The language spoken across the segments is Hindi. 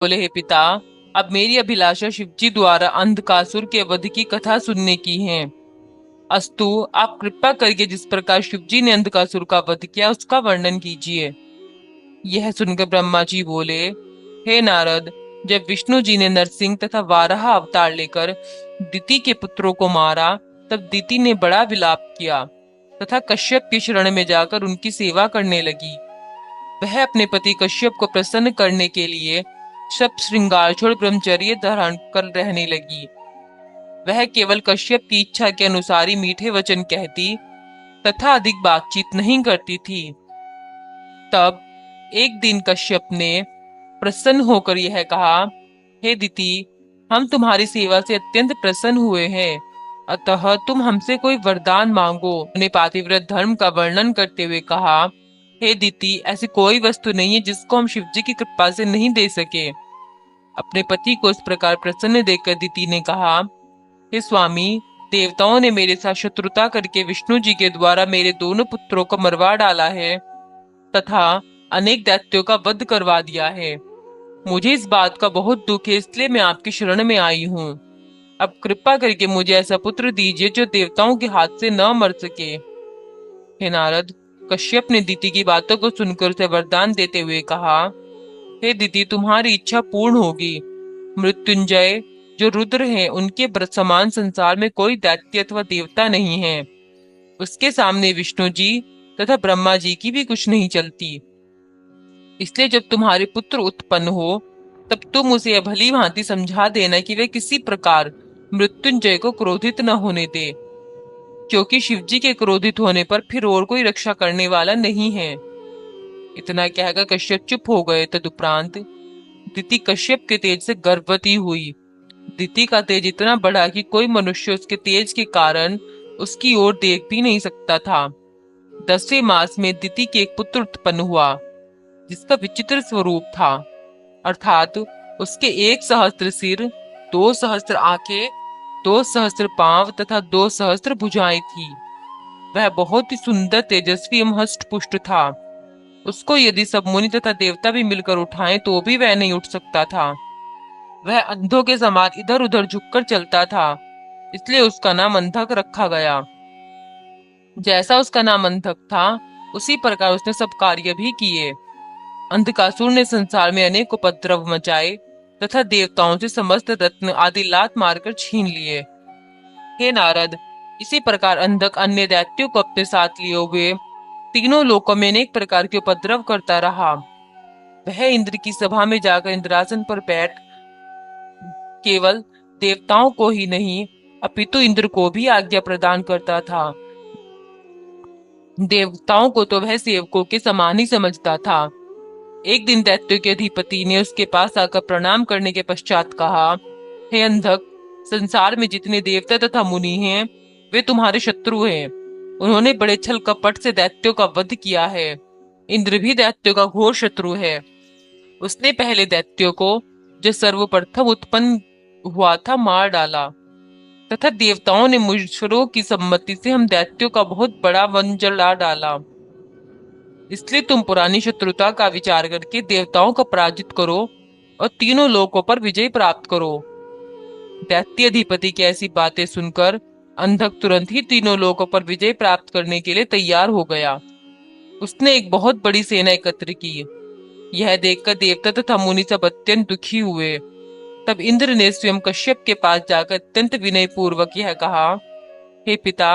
बोले, हे पिता, अब मेरी अभिलाषा शिवजी द्वारा अंधकासुर के वध की कथा सुनने की है। अस्तु, आप कृपा करके जिस प्रकार शिवजी ने अंधकासुर का वध किया उसका वर्णन कीजिए। यह सुनकर ब्रह्मा जी बोले, हे नारद, जब विष्णु जी ने नरसिंह तथा वाराह अवतार लेकर दिति के पुत्रों को मारा, तब दिति ने बड़ा विलाप किया तथा कश्यप की शरण में जाकर उनकी सेवा करने लगी। वह अपने पति कश्यप को प्रसन्न करने के लिए सब श्रृंगार छोड़ ब्रह्मचर्य धारण कर रहने लगी। वह केवल कश्यप की इच्छा के अनुसार ही मीठे वचन कहती तथा अधिक बातचीत नहीं करती थी। तब एक दिन कश्यप ने प्रसन्न होकर यह कहा, हे दिति, हम तुम्हारी सेवा से अत्यंत प्रसन्न हुए हैं, अतः तुम हमसे कोई वरदान मांगो। उन्होंने पातिव्रत धर्म का वर्णन करते हुए कहा, हे दिति, ऐसी कोई वस्तु नहीं है जिसको हम शिवजी की कृपा से नहीं दे सके। अपने पति को इस प्रकार प्रसन्न देखकर दिति ने कहा, हे स्वामी, देवताओं ने मेरे साथ शत्रुता करके विष्णु जी के द्वारा मेरे दोनों पुत्रों को मरवा डाला है तथा अनेक दैत्यों का वध करवा दिया है। मुझे इस बात का बहुत दुख है, इसलिए मैं आपकी शरण में आई हूँ। अब कृपा करके मुझे ऐसा पुत्र दीजिए जो देवताओं के हाथ से न मर सके। हे नारद, कश्यप ने दिति की बातों को सुनकर उसे वरदान देते हुए कहा, हे दिति, तुम्हारी इच्छा पूर्ण होगी। मृत्युंजय जो रुद्र हैं, उनके समान संसार में कोई दैत्य अथवा देवता नहीं है। उसके सामने विष्णु जी तथा ब्रह्मा जी की भी कुछ नहीं चलती। इसलिए जब तुम्हारे पुत्र उत्पन्न हो, तब तुम उसे यह भली भांति समझा देना कि वे किसी प्रकार मृत्युंजय को क्रोधित न होने दे, क्योंकि शिवजी के क्रोधित होने पर फिर और कोई रक्षा करने वाला नहीं है। इतना कहकर कश्यप चुप हो गए। तदुपरांत दिति कश्यप के तेज से गर्भवती हुई। दिति का तेज इतना बढ़ा कि कोई मनुष्य उसके तेज के कारण उसकी ओर देख भी नहीं सकता था। 10वें मास में दिति के एक पुत्र उत्पन्न हुआ, जिसका विचित्र स्वरूप था, अर्थात उसके 1 सहस्त्र सिर, 2 सहस्त्र आंखें, 2 सहस्त्र पांव तथा 2 सहस्त्र भुजाएं थी। वह बहुत ही सुंदर, तेजस्वी एवं हष्ट पुष्ट था। उसको यदि सब मुनि तथा देवता भी मिलकर उठाएं तो भी वह नहीं उठ सकता था। वह अंधों के समान इधर उधर झुककर चलता था, इसलिए उसका नाम अंधक रखा गया। जैसा उसका नाम अंधक था, उसी प्रकार उसने सब कार्य भी किए। अंधकासुर ने संसार में अनेक उपद्रव मचाए तथा देवताओं से समस्त रत्न आदि लात मारकर छीन लिए। हे नारद, इसी प्रकार अंधक अन्य दैत्यों को अपने साथ लिए हुए तीनों लोकों में अनेक प्रकार के उपद्रव करता रहा। वह इंद्र की सभा में जाकर इंद्रासन पर बैठ केवल देवताओं को ही नहीं अपितु इंद्र को भी आज्ञा प्रदान करता था। देवताओं को तो वह सेवकों के समान ही समझता था। एक दिन दैत्यों के अधिपति ने उसके पास आकर प्रणाम करने के पश्चात कहा, हे अंधक, संसार में जितने देवता तथा मुनि हैं, वे तुम्हारे शत्रु हैं। उन्होंने बड़े छल कपट से दैत्यों का वध किया है। इंद्र भी दैत्यों का घोर शत्रु है। उसने पहले दैत्यों को, जो सर्वप्रथम उत्पन्न हुआ था, मार डाला तथा देवताओं ने मुशरों की सम्मति से हम दैत्यों का बहुत बड़ा वन जला डाला। इसलिए तुम पुरानी शत्रुता का विचार करके देवताओं को पराजित करो और तीनों लोकों पर विजय प्राप्त करो। दैत्य अधिपति की ऐसी बातें सुनकर अंधक तुरंत ही तीनों लोकों पर विजय प्राप्त करने के लिए तैयार हो गया। उसने एक बहुत बड़ी सेना एकत्र की। यह देखकर देवता तथा मुनि सब अत्यंत दुखी हुए। तब इंद्र ने स्वयं कश्यप के पास जाकर अत्यंत विनय पूर्वक यह कहा, हे पिता,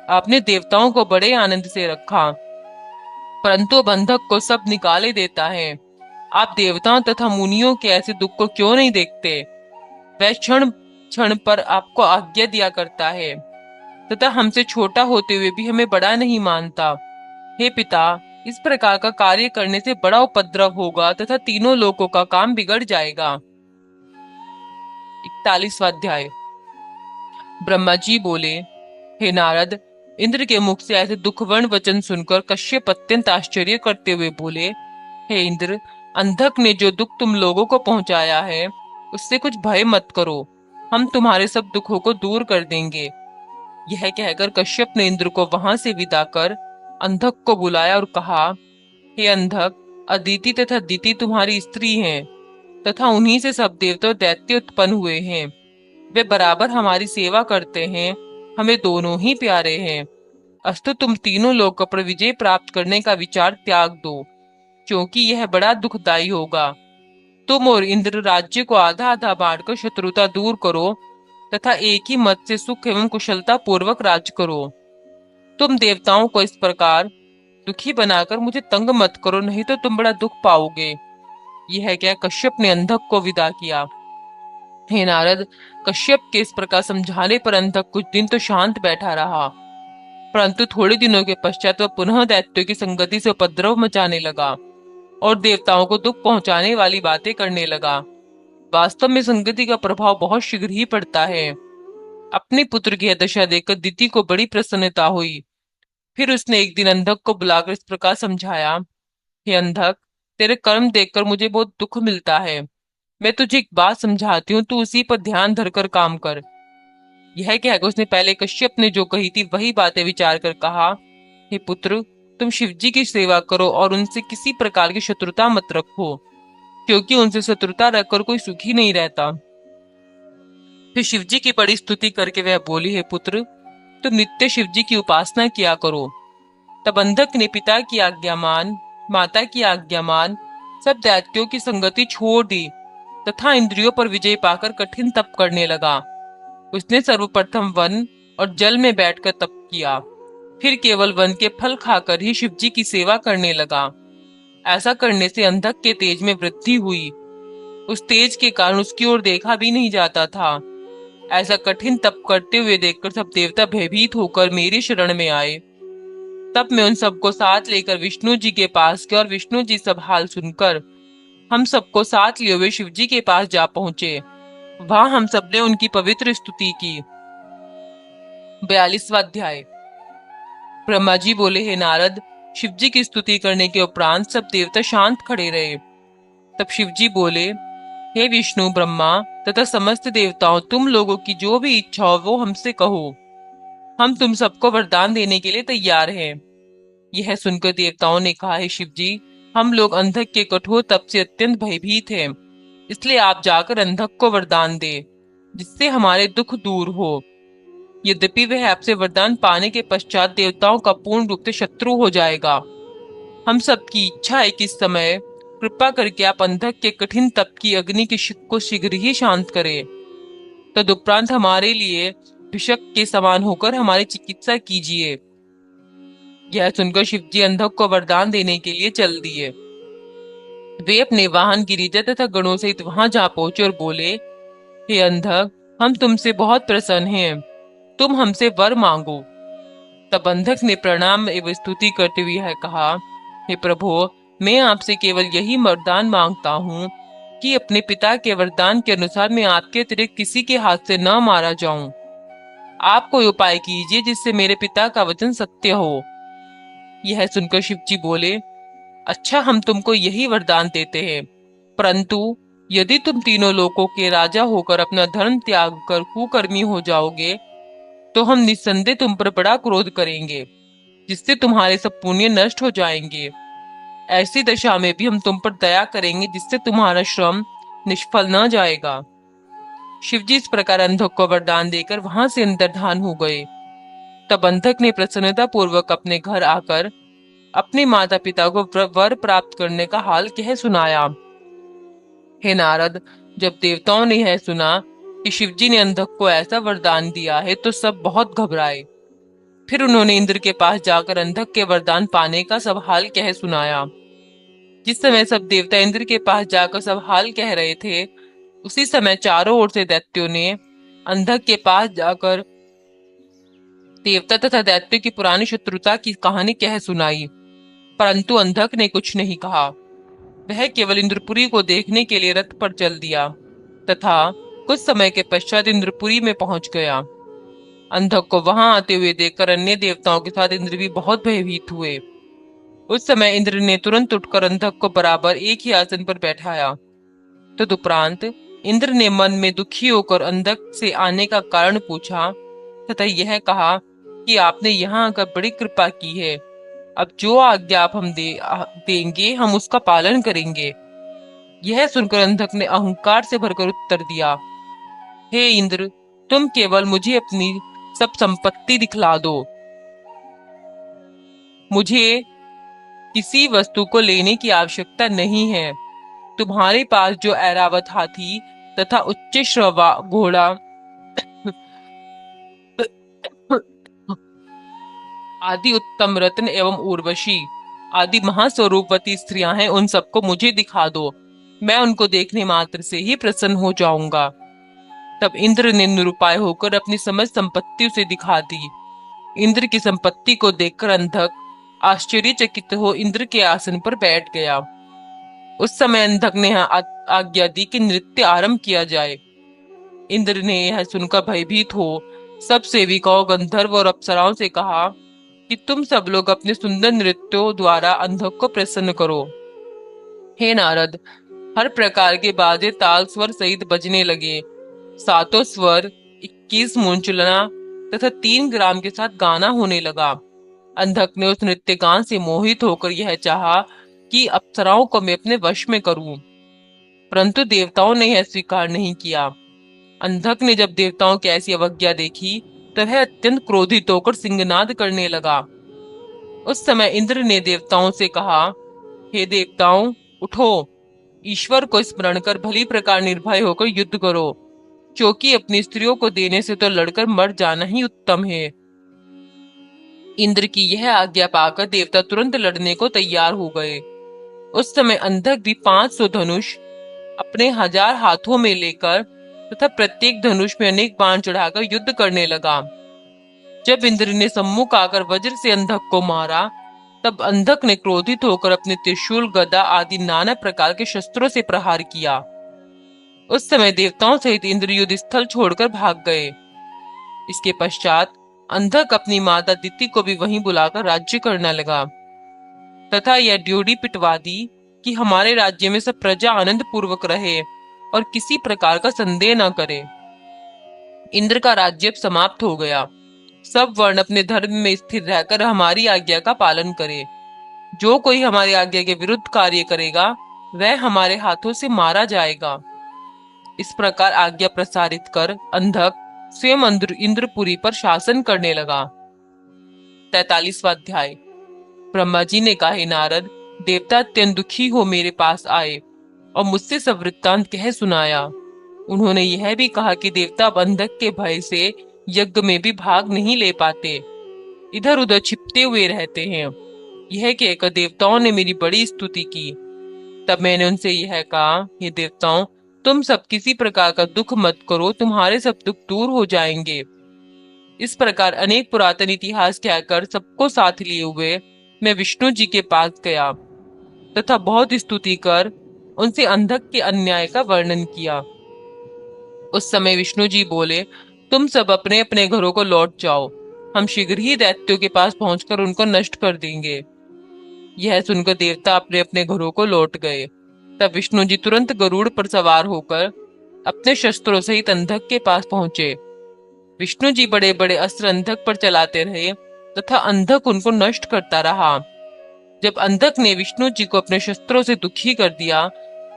आपने देवताओं को बड़े आनंद से रखा, परंतु बंधक को सब निकाले देता है। आप देवताओं तथा मुनियों के ऐसे दुख को क्यों नहीं देखते? वह क्षण क्षण पर आपको आज्ञा दिया करता है तथा हमसे छोटा होते हुए भी हमें बड़ा नहीं मानता। हे पिता, इस प्रकार का कार्य करने से बड़ा उपद्रव होगा तथा तीनों लोगों का काम बिगड़ जाएगा। 41वां अध्याय। ब्रह्मा जी बोले, हे नारद, इंद्र के मुख से ऐसे दुखवर्ण वचन सुनकर कश्यप अत्यंत आश्चर्य करते हुए बोले, हे इंद्र, अंधक ने जो दुख तुम लोगों को पहुंचाया है, उससे कुछ भय मत करो। हम तुम्हारे सब दुखों को दूर कर देंगे। यह कहकर कश्यप ने इंद्र को वहां से विदा कर अंधक को बुलाया और कहा, हे अंधक, अदिति तथा दिति तुम्हारी स्त्री हैं। तथा उन्हीं से सब देवता और दैत्य उत्पन्न हुए हैं। वे बराबर हमारी सेवा करते हैं, हमें दोनों ही प्यारे हैं। अस्तु तुम तीनों लोगों पर विजय प्राप्त करने का विचार त्याग दो, क्योंकि यह बड़ा दुखदायी होगा। तुम और इंद्र राज्य को आधा आधा बांटकर शत्रुता दूर करो तथा एक ही मत से सुख एवं कुशलता पूर्वक राज्य करो। तुम देवताओं को इस प्रकार दुखी बनाकर मुझे तंग मत करो, नहीं तो तुम बड़ा दुख पाओगे। यह कह कश्यप ने अंधक को विदा किया। हे नारद, कश्यप के इस प्रकार समझाने पर अंधक कुछ दिन तो शांत बैठा रहा, परंतु थोड़े दिनों के पश्चात वह पुनः दैत्यों की संगति से उपद्रव मचाने लगा और देवताओं को दुख पहुंचाने वाली बातें करने लगा। वास्तव में संगति का प्रभाव बहुत शीघ्र ही पड़ता है। अपने पुत्र की यह दशा देखकर दिति को बड़ी प्रसन्नता हुई। फिर उसने एक दिन अंधक को बुलाकर इस प्रकार समझाया। हे अंधक, तेरे कर्म देखकर मुझे बहुत दुख मिलता है। मैं तुझे एक बात समझाती हूँ, तू उसी पर ध्यान धरकर काम कर। यह कहकर उसने पहले कश्यप ने जो कही थी वही बातें विचार कर कहा। हे पुत्र, तुम शिवजी की सेवा करो और उनसे किसी प्रकार की शत्रुता मत रखो, क्योंकि उनसे शत्रुता रखकर कोई सुखी नहीं रहता। फिर शिवजी की बड़ी स्तुति करके वह बोली, हे पुत्र, तुम नित्य शिवजी की उपासना किया करो। तब अंधक ने पिता की आज्ञा मान, माता की आज्ञा मान, सब दैत्यों की संगति छोड़ दी तथा इंद्रियों पर विजय पाकर कठिन तप करने लगा। उसने सर्वप्रथम वन और जल में बैठकर तप किया, फिर केवल वन के फल खाकर ही शिवजी की सेवा करने लगा। ऐसा करने से अंधक के तेज में वृद्धि हुई। उस तेज के कारण उसकी ओर देखा भी नहीं जाता था। ऐसा कठिन तप करते हुए देखकर सब देवता भयभीत होकर मेरी शरण में आए। तब मैं उन सबको साथ लेकर विष्णु जी के पास गया और विष्णु जी सब हाल सुनकर हम सबको साथ लिए हुए शिव जी के पास जा पहुंचे। वहां हम सबने उनकी पवित्र स्तुति की। 42वां अध्याय। ब्रह्मा जी बोले, हे नारद, शिव जी की स्तुति करने के उपरांत सब देवता शांत खड़े रहे। तब शिव जी बोले, हे विष्णु, ब्रह्मा तथा समस्त देवताओं, तुम लोगों की जो भी इच्छा हो वो हमसे कहो, हम तुम सबको वरदान देने के लिए तैयार हैं। यह सुनकर देवताओं ने कहा, हे शिव जी, हम लोग अंधक के कठोर तप से अत्यंत भयभीत हैं, इसलिए आप जाकर अंधक को वरदान दे, जिससे हमारे दुख दूर हो। यद्यपि वह आपसे वरदान पाने के पश्चात देवताओं का पूर्ण रूप से शत्रु हो जाएगा। हम सबकी इच्छा है कि इस समय कृपा करके आप अंधक के कठिन तप की अग्नि की शिख को शीघ्र ही शांत करें। तदुपरांत हमारे लिए भिषक के समान होकर हमारी चिकित्सा कीजिए। यह सुनकर शिवजी अंधक को वरदान देने के लिए चल दिए। वे अपने वाहन गिरिजा तथा गणों सहित वहां जा पहुंचे और बोले, हे अंधक, हम तुमसे बहुत प्रसन्न हैं, तुम हमसे वर मांगो। तब अंधक ने प्रणाम एवं स्तुति करते हुए यह कहा, हे प्रभु, मैं आपसे केवल यही वरदान मांगता हूँ कि अपने पिता के वरदान के अनुसार मैं आपके अतिरिक्त किसी के हाथ से न मारा जाऊं। आप कोई उपाय कीजिए जिससे मेरे पिता का वचन सत्य हो। यह सुनकर शिवजी बोले, अच्छा, हम तुमको यही वरदान देते हैं, परंतु यदि तुम तीनों लोकों के राजा होकर अपना धर्म त्याग कर कुकर्मी हो जाओगे तो हम निस्संदेह तुम पर बड़ा क्रोध करेंगे, जिससे तुम्हारे सब पुण्य नष्ट हो जाएंगे। ऐसी दशा में भी हम तुम पर दया करेंगे, जिससे तुम्हारा श्रम निष्फल न जाएगा। शिवजी इस प्रकार अंधक को वरदान देकर वहां से अंतर्धान हो गए। तब अंधक ने प्रसन्नता पूर्वक अपने घर आकर अपने माता पिता को वर प्राप्त करने का हाल कह सुनाया। हे नारद, जब देवताओं ने यह सुना कि शिवजी ने अंधक को ऐसा वरदान दिया है तो सब बहुत घबराए। फिर उन्होंने इंद्र के पास जाकर अंधक के वरदान पाने का सब हाल कह सुनाया। जिस समय सब देवता इंद्र के पास जाकर सब हाल कह रहे थे, उसी समय चारों ओर से दैत्यों ने अंधक के पास जाकर देवता तथा दैत्यों की पुरानी शत्रुता की कहानी कह सुनाई, परंतु अंधक ने कुछ नहीं कहा। वह केवल इंद्रपुरी को देखने के लिए रथ पर चल दिया तथा कुछ समय के पश्चात इंद्रपुरी में पहुंच गया। अंधक को वहां आते हुए देखकर अन्य देवताओं के साथ इंद्र भी बहुत भयभीत हुए। उस समय इंद्र ने तुरंत उठकर अंधक को बराबर एक ही आसन पर बैठाया। तदुपरांत इंद्र ने मन में दुखी होकर अंधक से आने का कारण पूछा तथा यह कहा कि आपने यहाँ आकर बड़ी कृपा की है। अब जो आज्ञा आप हम देंगे हम उसका पालन करेंगे। यह सुनकर अंधक ने अहंकार से भरकर उत्तर दिया, हे इंद्र, तुम केवल मुझे अपनी सब संपत्ति दिखला दो। मुझे किसी वस्तु को लेने की आवश्यकता नहीं है। तुम्हारे पास जो ऐरावत हाथी तथा उच्च श्रवा घोड़ा आदि उत्तम रत्न एवं उर्वशी आदि महास्वरूपवती स्त्रियां हैं, उन सबको मुझे दिखा दो। मैं उनको देखने मात्र से ही प्रसन्न हो जाऊंगा। तब इंद्र ने निरुपाय होकर अपनी समस्त संपत्ति उसे दिखा दी। इंद्र की संपत्ति को देखकर अंधक आश्चर्यचकित हो इंद्र के आसन पर बैठ गया। उस समय अंधक ने आज्ञा दी कि नृत्य आरंभ किया जाए। इंद्र ने यह सुनकर भयभीत हो सब सेविकाओं, गंधर्व और अप्सराओं से कहा कि तुम सब लोग अपने सुंदर नृत्यों द्वारा अंधक को प्रसन्न करो। हे नारद, हर प्रकार के बाजे ताल स्वर सहित बजने लगे। सातों स्वर, 21 मुंचलना तथा 3 ग्राम के साथ गाना होने लगा। अंधक ने उस नृत्य गान से मोहित होकर यह चाहा कि अप्सराओं को मैं अपने वश में करूं, परंतु देवताओं ने यह स्वीकार नहीं किया। अंधक ने जब देवताओं की ऐसी अवज्ञा देखी तब वह अत्यंत क्रोधित होकर सिंहनाद करने लगा। उस समय इंद्र ने देवताओं से कहा, हे देवताओं, उठो, ईश्वर को स्मरण कर भली प्रकार निर्भय होकर युद्ध करो, क्योंकि अपनी स्त्रियों को देने से तो लड़कर मर जाना ही उत्तम है। इंद्र की यह आज्ञा पाकर देवता तुरंत लड़ने को तैयार हो गए। उस समय अंधक भी 500 धनुष अपने 1000 हाथों में लेकर तथा प्रत्येक धनुष में अनेक बाण चढ़ाकर युद्ध करने लगा। जब इंद्र ने सम्मुख आकर वज्र से अंधक को मारा, तब अंधक ने क्रोधित होकर अपने त्रिशूल, गदा आदि नाना प्रकार के शस्त्रों से प्रहार किया। उस समय देवताओं सहित इंद्र युद्ध स्थल छोड़कर भाग गए। इसके पश्चात अंधक अपनी माता दिति को भी वहीं बुलाकर राज्य करने लगा तथा यह ड्योढ़ी पिटवा दी कि हमारे राज्य में सब प्रजा आनंद पूर्वक रहे और किसी प्रकार का संदेह न करे। इंद्र का राज्य अब समाप्त हो गया। सब वर्ण अपने धर्म में स्थिर रहकर हमारी आज्ञा का पालन करे। जो कोई हमारी आज्ञा के विरुद्ध कार्य करेगा वह हमारे हाथों से मारा जाएगा। इस प्रकार आज्ञा प्रसारित कर अंधक स्वयं इंद्रपुरी पर शासन करने लगा। 43वां अध्याय। ब्रह्मा जी ने कहा, हे नारद, देवता अत्यंत दुखी हो मेरे पास आए और मुझसे सब वृत्तांत कह सुनाया। उन्होंने यह भी कहा कि देवता अब अंधक के भय से यज्ञ में भी भाग नहीं ले पाते, इधर उधर छिपते हुए रहते हैं। यह कहकर देवताओं ने मेरी बड़ी स्तुति की। तब मैंने उनसे यह कहा, हे देवताओं, तुम सब किसी प्रकार का दुख मत करो, तुम्हारे सब दुख दूर हो जाएंगे। इस प्रकार अनेक पुरातन इतिहास कहकर सबको साथ लिए हुए मैं विष्णु जी के पास गया तथा बहुत स्तुति कर उनसे अंधक के अन्याय का वर्णन किया। उस समय विष्णु जी बोले, तुम सब अपने अपने घरों को लौट जाओ, हम शीघ्र ही दैत्यों के पास पहुंचकर उनको नष्ट कर देंगे। यह सुनकर देवता अपने अपने घरों को लौट गए। तब विष्णु जी तुरंत गरुड़ पर सवार होकर अपने शस्त्रों सहित अंधक के पास पहुंचे। विष्णु जी बड़े बड़े अस्त्र अंधक पर चलाते रहे तथा अंधक उनको नष्ट करता रहा। जब अंधक ने विष्णु जी को अपने शस्त्रों से दुखी कर दिया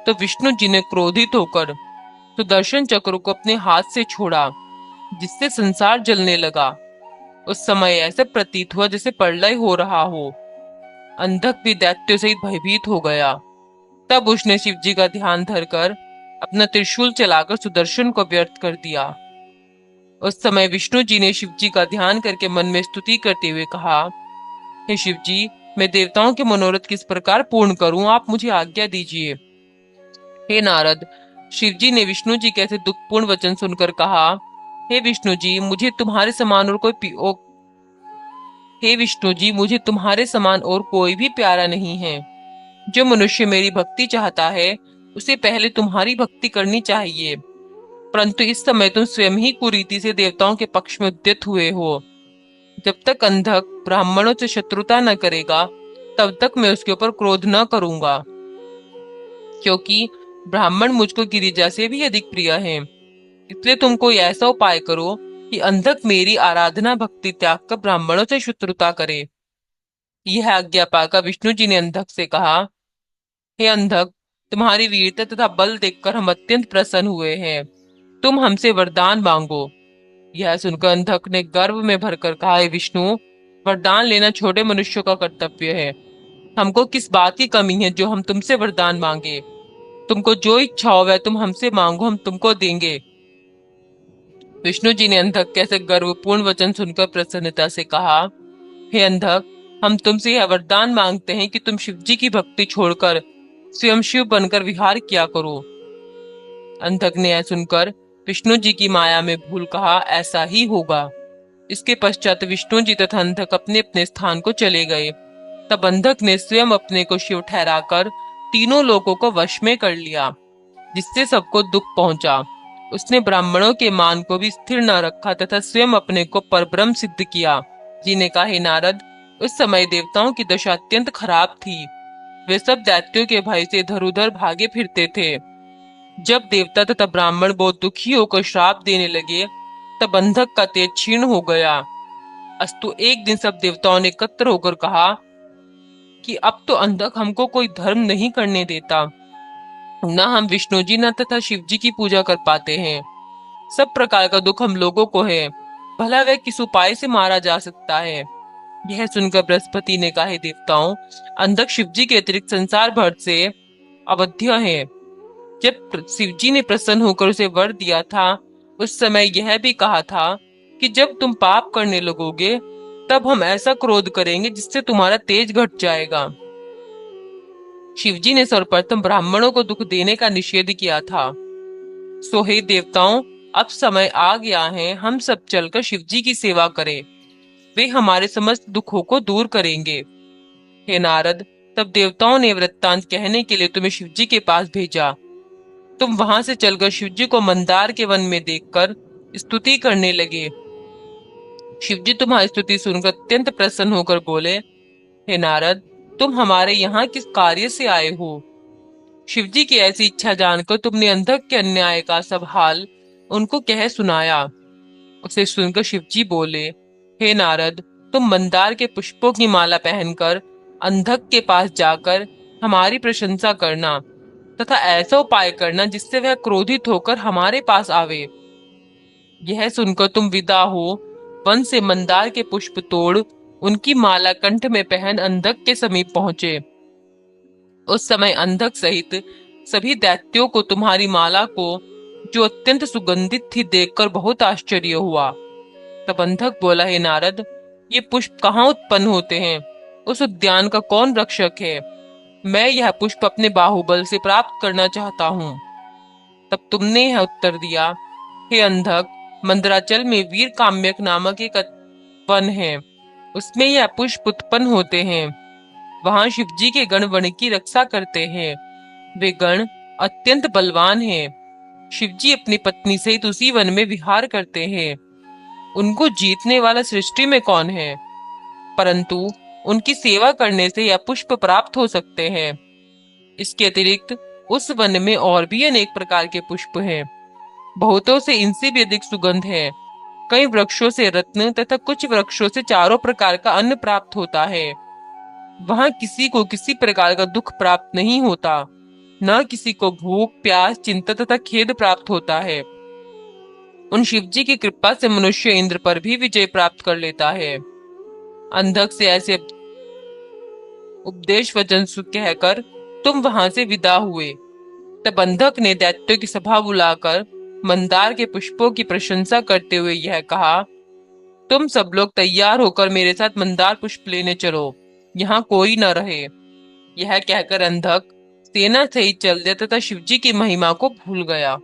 तो विष्णु जी ने क्रोधित होकर सुदर्शन चक्र को अपने हाथ से छोड़ा, जिससे संसार जलने लगा। उस समय ऐसा प्रतीत हुआ जैसे प्रलय हो रहा हो। अंधक भी दैत्यों सहित भयभीत हो गया। तब उसने शिव जी का ध्यान धरकर अपना त्रिशूल चलाकर सुदर्शन को व्यर्थ कर दिया। उस समय विष्णु जी ने शिव जी का ध्यान करके मन में स्तुति करते हुए कहा, हे शिव जी, मैं देवताओं के मनोरथ किस प्रकार पूर्ण करूं, आप मुझे आज्ञा दीजिए। हे नारद, शिव जी ने विष्णु जी के ऐसे दुखपूर्ण वचन सुनकर कहा, हे विष्णु जी, मुझे तुम्हारे समान और हे विष्णु जी, मुझे तुम्हारे समान और कोई भी प्यारा नहीं है। जो मनुष्य मेरी भक्ति चाहता है उसे पहले तुम्हारी भक्ति करनी चाहिए, परंतु इस समय तुम स्वयं ही कुरीति से देवताओं के पक्ष में उद्यत हुए हो। जब तक अंधक ब्राह्मणों से शत्रुता न करेगा तब तक मैं उसके ऊपर क्रोध न करूंगा, क्योंकि ब्राह्मण मुझको गिरिजा से भी अधिक प्रिय है। इसलिए तुम कोई ऐसा उपाय करो कि अंधक मेरी आराधना भक्ति त्याग कर ब्राह्मणों से शत्रुता करे। यह आज्ञा पाकर विष्णु जी ने अंधक से कहा, हे अंधक, तुम्हारी वीरता तथा बल देखकर हम अत्यंत प्रसन्न हुए हैं। तुम हमसे वरदान मांगो। यह सुनकर अंधक ने गर्व में भरकर कहा, हे विष्णु, वरदान लेना छोटे मनुष्यों का कर्तव्य है। हमको किस बात की कमी है जो हम तुमसे वरदान मांगे। तुमको जो इच्छा हो वह तुम हमसे मांगो, हम तुमको देंगे। विष्णु जी ने अंधक के ऐसे गर्वपूर्ण वचन सुनकर प्रसन्नता से कहा, हे अंधक, हम तुमसे यह वरदान मांगते हैं कि तुम शिव जी की भक्ति छोड़कर स्वयं शिव बनकर विहार किया करो। अंधक ने यह सुनकर विष्णु जी की माया में भूल कहा, ऐसा ही होगा। इसके पश्चात विष्णु जी तथा अंधक अपने अपने स्थान को चले गए। तब अंधक ने स्वयं अपने को शिव ठहराकर तीनों लोगों को वश में कर लिया, जिससे सबको दुख पहुंचा। उसने ब्राह्मणों के मान को भी स्थिर न रखा तथा स्वयं अपने को परब्रह्म सिद्ध किया। जी ने कहा, हे नारद, उस समय देवताओं की दशा अत्यंत खराब थी। वे सब दैत्यों के भय से इधर उधर भागे फिरते थे। जब देवता तथा ब्राह्मण बहुत दुखी होकर श्राप देने लगे, तब अंधक का तेज क्षीण हो गया। अस्तु एक दिन सब देवताओं ने एकत्र होकर कहा कि अब तो अंधक हमको कोई धर्म नहीं करने देता, न हम विष्णु जी न तथा शिव जी की पूजा कर पाते हैं। सब प्रकार का दुख हम लोगों को है। भला वह किस उपाय से मारा जा सकता है। यह सुनकर बृहस्पति ने कहा, हे देवताओं, अंधक शिव जी के अतिरिक्त संसार भर से अवध्य है। जब शिव जी ने प्रसन्न होकर उसे वर दिया था, उस समय यह भी कहा था कि जब तुम पाप करने लगोगे तब हम ऐसा क्रोध करेंगे जिससे तुम्हारा तेज घट जाएगा। शिवजी ने सर्वप्रथम ब्राह्मणों को दुख देने का निषेध किया था। सो हे देवताओं, अब समय आ गया है, हम सब चलकर शिवजी की सेवा करें। वे हमारे समस्त दुखों को दूर करेंगे। हे नारद, तब देवताओं ने वृत्तांत कहने के लिए तुम्हें शिवजी के पास भेजा। तुम वहां से चलकर शिवजी को मंदार के वन में देखकर स्तुति करने लगे। शिवजी तुम्हारी स्तुति सुनकर अत्यंत प्रसन्न होकर बोले, हे नारद, तुम हमारे यहाँ किस कार्य से आए हो। शिवजी की ऐसी इच्छा जानकर तुमने अंधक के अन्याय का सब हाल उनको कह सुनाया। उसे सुनकर शिवजी बोले, हे नारद, तुम मंदार के पुष्पों की माला पहनकर अंधक के पास जाकर हमारी प्रशंसा करना तथा ऐसा उपाय करना जिससे वह क्रोधित होकर हमारे पास आवे। यह सुनकर तुम विदा हो वन से मंदार के पुष्प तोड़ उनकी माला कंठ में पहन अंधक के समीप पहुंचे। उस समय अंधक सहित सभी दैत्यों को तुम्हारी माला को, जो अत्यंत सुगंधित थी, देखकर बहुत आश्चर्य हुआ। तब अंधक बोला, हे नारद, ये पुष्प कहाँ उत्पन्न होते हैं? उस उद्यान का कौन रक्षक है? मैं यह पुष्प अपने बाहुबल से प्राप्त करना चाहता हूँ। तब तुमने यह उत्तर दिया, हे अंधक, मंदराचल में वीर काम्यक नामक एक वन है, उसमें यह पुष्प उत्पन्न होते हैं। वहां शिवजी के गण वन की रक्षा करते हैं। वे गण अत्यंत बलवान हैं। शिवजी अपनी पत्नी सहित उसी वन में विहार करते हैं। उनको जीतने वाला सृष्टि में कौन है? परंतु उनकी सेवा करने से यह पुष्प प्राप्त हो सकते हैं। इसके अतिरिक्त उस वन में और भी अनेक प्रकार के पुष्प हैं। बहुतों से इनसे भी अधिक सुगंध है। कई वृक्षों से रत्न तथा कुछ वृक्षों से चारों प्रकार का अन्न प्राप्त होता है। वहां किसी को किसी प्रकार का दुख प्राप्त नहीं होता, न किसी को भूख, प्यास, चिंता तथा खेद प्राप्त होता है। उन शिवजी की कृपा से मनुष्य इंद्र पर भी विजय प्राप्त कर लेता है। अंधक से ऐसे उपदेश वचन कहकर तुम वहां से विदा हुए। तब अंधक ने दैत्यों की सभा बुलाकर मंदार के पुष्पों की प्रशंसा करते हुए यह कहा, तुम सब लोग तैयार होकर मेरे साथ मंदार पुष्प लेने चलो, यहाँ कोई न रहे। यह कहकर अंधक सेना सहित चल दिया तथा शिवजी की महिमा को भूल गया।